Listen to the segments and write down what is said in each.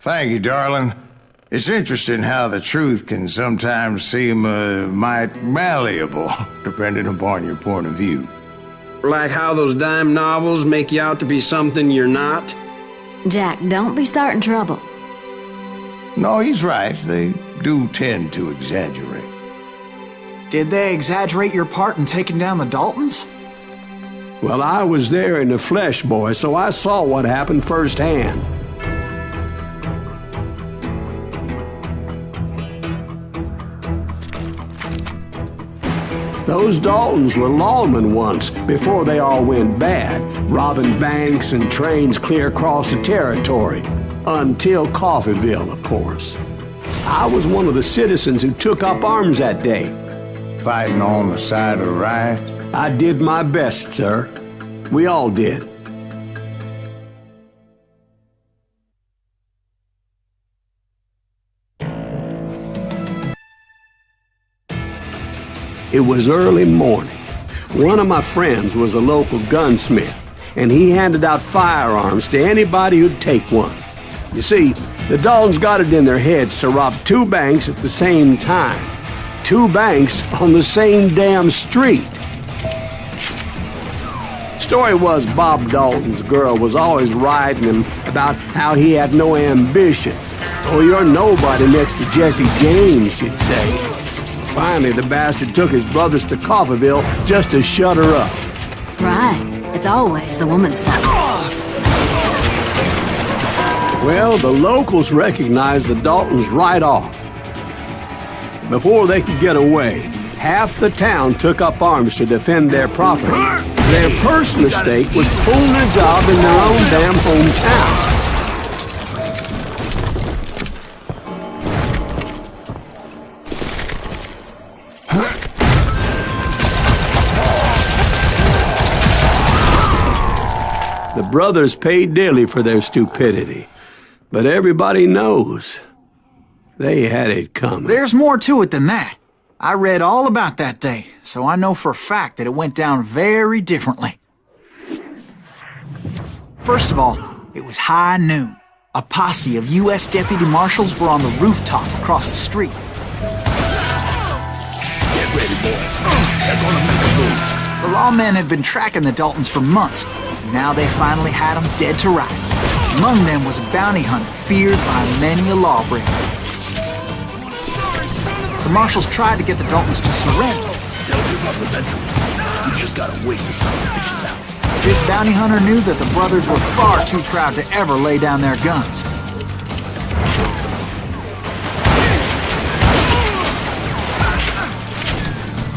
Thank you, darling. It's interesting how the truth can sometimes seem might malleable, depending upon your point of view. Like how those dime novels make you out to be something you're not? Jack, don't be starting trouble. No, he's right. They do tend to exaggerate. Did they exaggerate your part in taking down the Daltons? Well, I was there in the flesh, boy, so I saw what happened firsthand. Those Daltons were lawmen once, before they all went bad, robbing banks and trains clear across the territory. Until Coffeeville, of course. I was one of the citizens who took up arms that day. Fighting on the side of right? I did my best, sir. We all did. It was early morning. One of my friends was a local gunsmith, and he handed out firearms to anybody who'd take one. You see, the Daltons got it in their heads to rob 2 banks at the same time. 2 banks on the same damn street. Story was Bob Dalton's girl was always riding him about how he had no ambition. Oh, you're nobody next to Jesse James, she'd say. Finally, the bastard took his brothers to Coffeeville just to shut her up. Right. It's always the woman's fault. Well, the locals recognized the Daltons right off. Before they could get away, half the town took up arms to defend their property. Their first mistake was pulling a job in their own damn hometown. The brothers paid dearly for their stupidity, but everybody knows they had it coming. There's more to it than that. I read all about that day, so I know for a fact that it went down very differently. First of all, it was high noon. A posse of U.S. deputy marshals were on the rooftop across the street. Get ready, boys. They're gonna make a move. The lawmen had been tracking the Daltons for months. Now they finally had them dead to rights. Among them was a bounty hunter feared by many a lawbreaker. The marshals tried to get the Daltons to surrender. They'll give up eventually. You just gotta wait to see the bitches out. This bounty hunter knew that the brothers were far too proud to ever lay down their guns.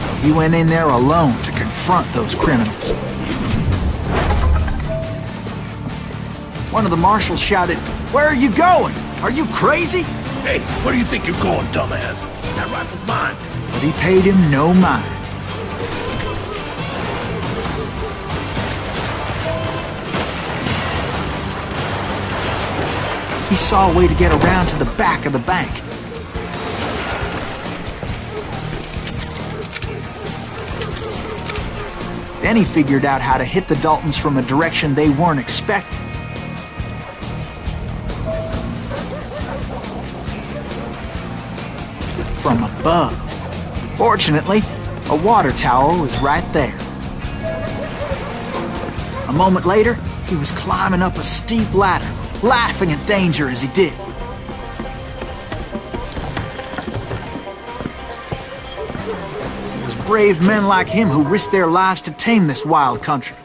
So he went in there alone to confront those criminals. One of the marshals shouted, "Where are you going? Are you crazy?" Hey, where do you think you're going, dumbass? That rifle's mine. But he paid him no mind. He saw a way to get around to the back of the bank. Then he figured out how to hit the Daltons from a direction they weren't expecting. From above. Fortunately, a water tower was right there. A moment later, he was climbing up a steep ladder, laughing at danger as he did. It was brave men like him who risked their lives to tame this wild country.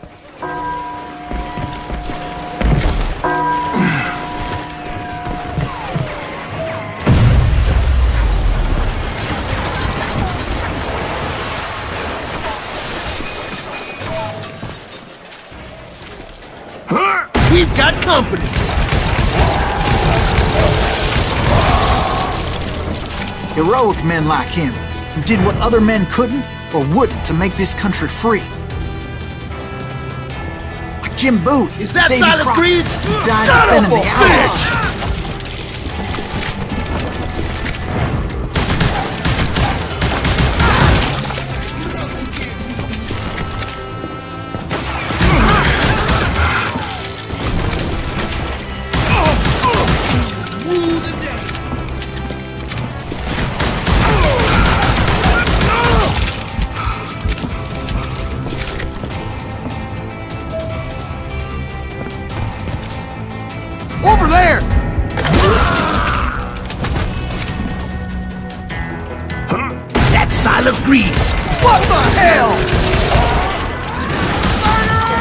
We've got company. Heroic men like him, who did what other men couldn't or wouldn't to make this country free. Like Jim Bowie, Is that Davy Silas Crockett, Greaves? who died Son of defending a the bitch! outlaws. Over there! That's Silas Greaves. What the hell?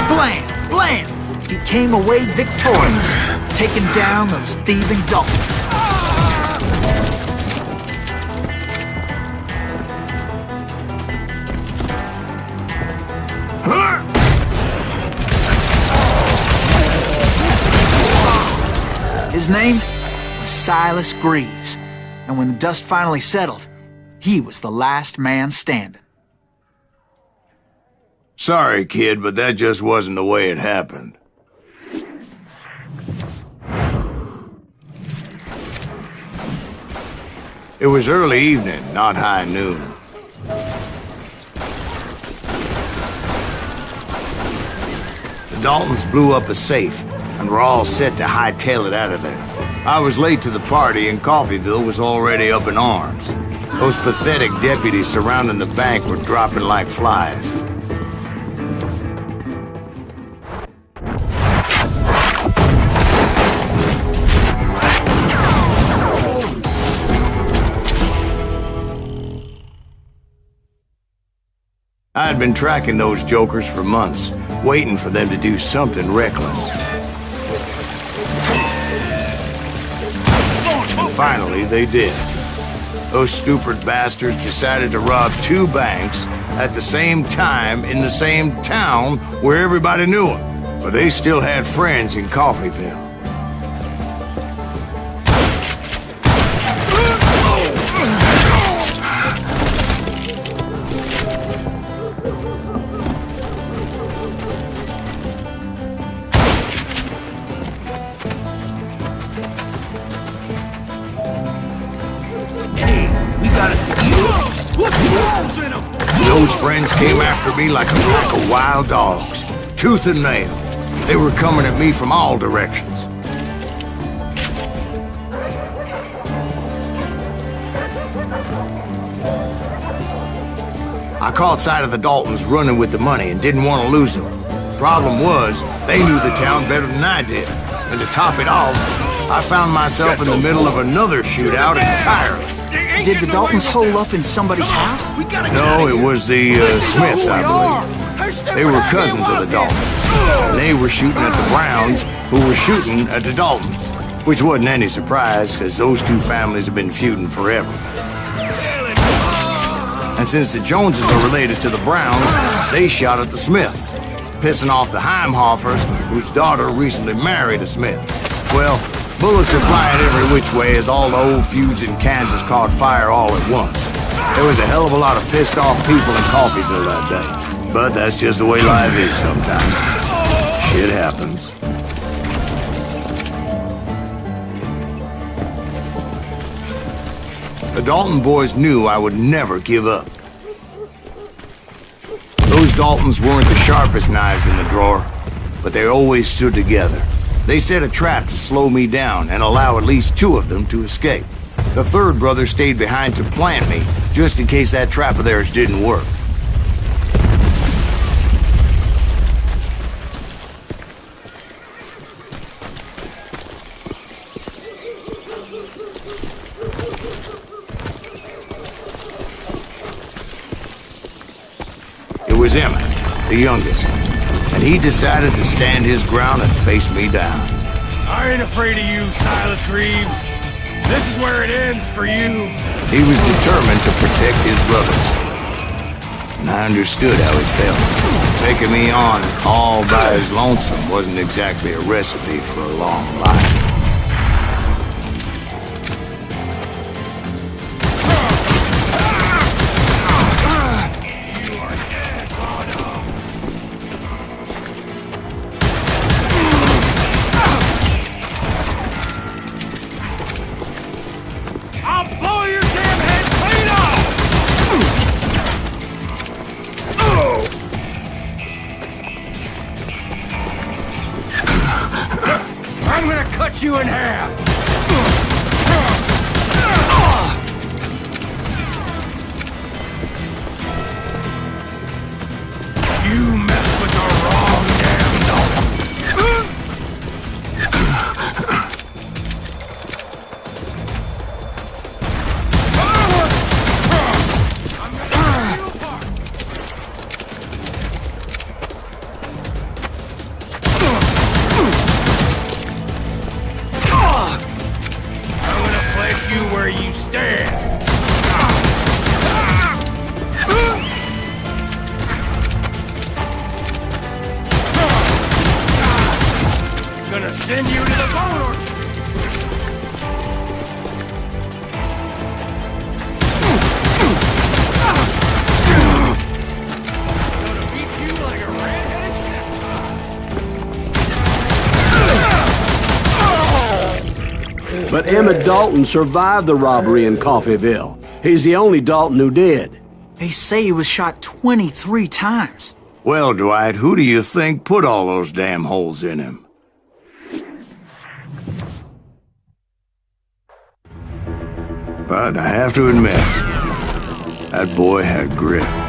Blam! Blam! He came away victorious, taking down those thieving Daltons. His name was Silas Greaves, and when the dust finally settled, he was the last man standing. Sorry, kid, but that just wasn't the way it happened. It was early evening, not high noon. The Daltons blew up a safe, and were all set to hightail it out of there. I was late to the party, and Coffeyville was already up in arms. Those pathetic deputies surrounding the bank were dropping like flies. I had been tracking those jokers for months, waiting for them to do something reckless. And finally, they did. Those stupid bastards decided to rob 2 banks at the same time in the same town where everybody knew them. But they still had friends in Coffeyville. Those friends came after me like a pack of wild dogs, tooth and nail. They were coming at me from all directions. I caught sight of the Daltons running with the money and didn't want to lose them. Problem was, they knew the town better than I did. And to top it off, I found myself in the middle of another shootout entirely. Did the Daltons hole up in somebody's house? No, it was the Smiths, I believe. They were cousins of the Daltons. And they were shooting at the Browns, who were shooting at the Daltons. Which wasn't any surprise, because those 2 families have been feuding forever. And since the Joneses are related to the Browns, they shot at the Smiths, pissing off the Heimhoffers, whose daughter recently married a Smith. Well, bullets were flying every which way as all the old feuds in Kansas caught fire all at once. There was a hell of a lot of pissed off people in Coffeyville that day. But that's just the way life is sometimes. Shit happens. The Dalton boys knew I would never give up. Those Daltons weren't the sharpest knives in the drawer, but they always stood together. They set a trap to slow me down and allow at least 2 of them to escape. The 3rd brother stayed behind to plant me, just in case that trap of theirs didn't work. It was Emmett, the youngest. And he decided to stand his ground and face me down. I ain't afraid of you, Silas Greaves. This is where it ends for you. He was determined to protect his brothers. And I understood how it felt. Taking me on all by his lonesome wasn't exactly a recipe for a long life. You in half! You messed with the wrong damn Dalton. where you stand. Gonna send you to the bone orchard. Gonna beat you like a red-headed stepchild. But Emmett Dalton survived the robbery in Coffeyville. He's the only Dalton who did. They say he was shot 23 times. Well, Dwight, who do you think put all those damn holes in him? But I have to admit, that boy had grit.